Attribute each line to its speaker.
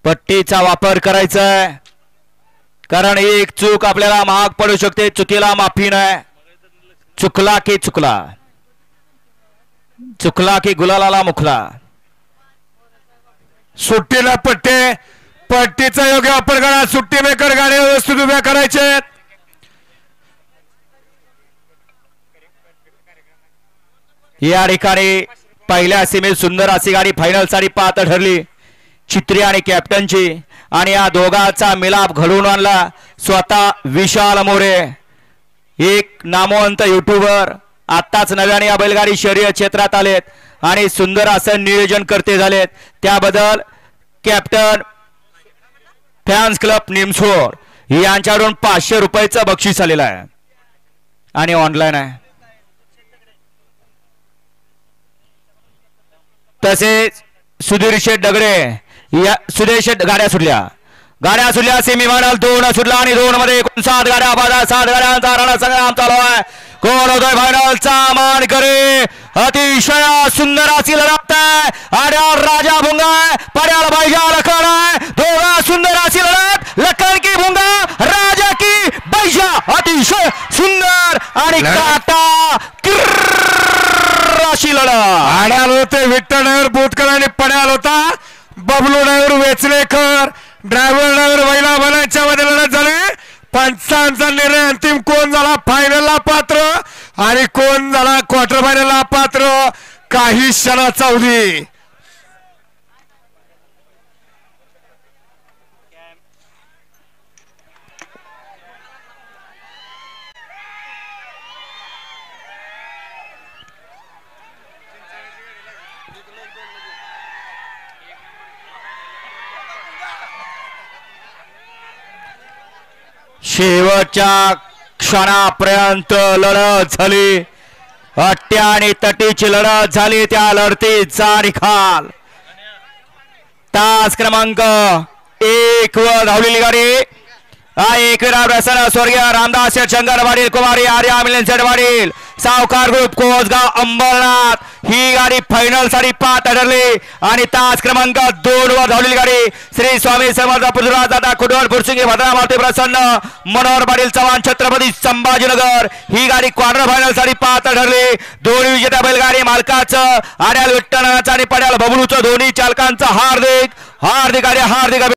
Speaker 1: पट्टीचा वापर करायचा आहे, कारण एक चूक आपल्याला महाग पडू शकते. चुकीला माफी नाही. चुकला की चुकला, चुकला की गुलालाला मुखला.
Speaker 2: सुट्टीला पट्टे, पट्टीचा योग्य वापर करा. सुट्टी मेकर गाडी व्यवस्थित उभ्या करायचे.
Speaker 1: या ठिकाणी पहिल्या सीमेत सुंदर अशी गाडी फायनल साठी पात्र ठरली. चित्री आणि कॅप्टनची, आणि या दोघांचा मिलाप घडवून आणला स्वतः विशाल मोरे, एक नामवंत युट्यूबर. आताच नव्याने या बैलगाडी शर्यत क्षेत्रात आलेत आणि सुंदर असं नियोजन करते झालेत. त्याबद्दल कॅप्टन फॅन्स क्लब निमसोड यांच्याकडून 500 रुपयाचं बक्षीस आलेलं आहे आणि ऑनलाईन आहे. तसेच सुधीर शेठ दगडे या सुधीर शेठ गाड्या सुटल्या सेमी फायनल 2 सुटला आणि 2 मध्ये 59 गाड्या बाजार 7 गाड्यांचा रणसंग्राम चालू आहे. कोण होतोय फायनलचा मानकरी? अतिशय सुंदर अशी लढत आहे. आड्यावर राजा भुंगा, पड्याला बैजा लखन आहे. दोघा सुंदर अशी लढत, लखन की भुंगा, राजा की बैजा. अतिशय सुंदर आणि काटा अशी लढत.
Speaker 2: आड्याल होते विठ्ठल ड्रायव्हर बोटकर आणि पड्याल होता बबलू ड्रायव्हर वेचलेकर. ड्रायव्हर बैला बनायच्या मध्ये लढत झाली. पंचांचा निर्णय अंतिम कोण झाला फायनलला पात्र आणि कोण झाला क्वार्टर फायनलला पात्र काही क्षणाचा अवधी.
Speaker 1: शेवटच्या क्षणापर्यंत लढत झाली. अट्ट्या आणि तटीची लढत झाली. त्या लढतीचा निकाल तास क्रमांक 1 वर धावलेली गाडी एकविरा प्रसन्न स्वर्गीय रामदास शेठ शंकर पाटील कुमारी आर्या मिलन शेठ पाटील सावकार ग्रुप कोसगाव अंबरनाथ ही गाडी फायनल साठी पात्र ठरली. आणि तास क्रमांक 2 वर धावलेली गाडी श्री स्वामी समर्थ पृथ्वीराज दादा कुडवल फुरसिंगी भद्रामाते प्रसन्न मनोहर पाटील चव्हाण छत्रपती संभाजीनगर ही गाडी क्वार्टर फायनल साठी पात्र ठरली. दोन्ही विजेत्या बैलगाडी मालकाचं आड्याल विठ्ठलनाथाचं आणि पड्याल बबलूचं दोन्ही चालकांचं हार्दिक हार्दिक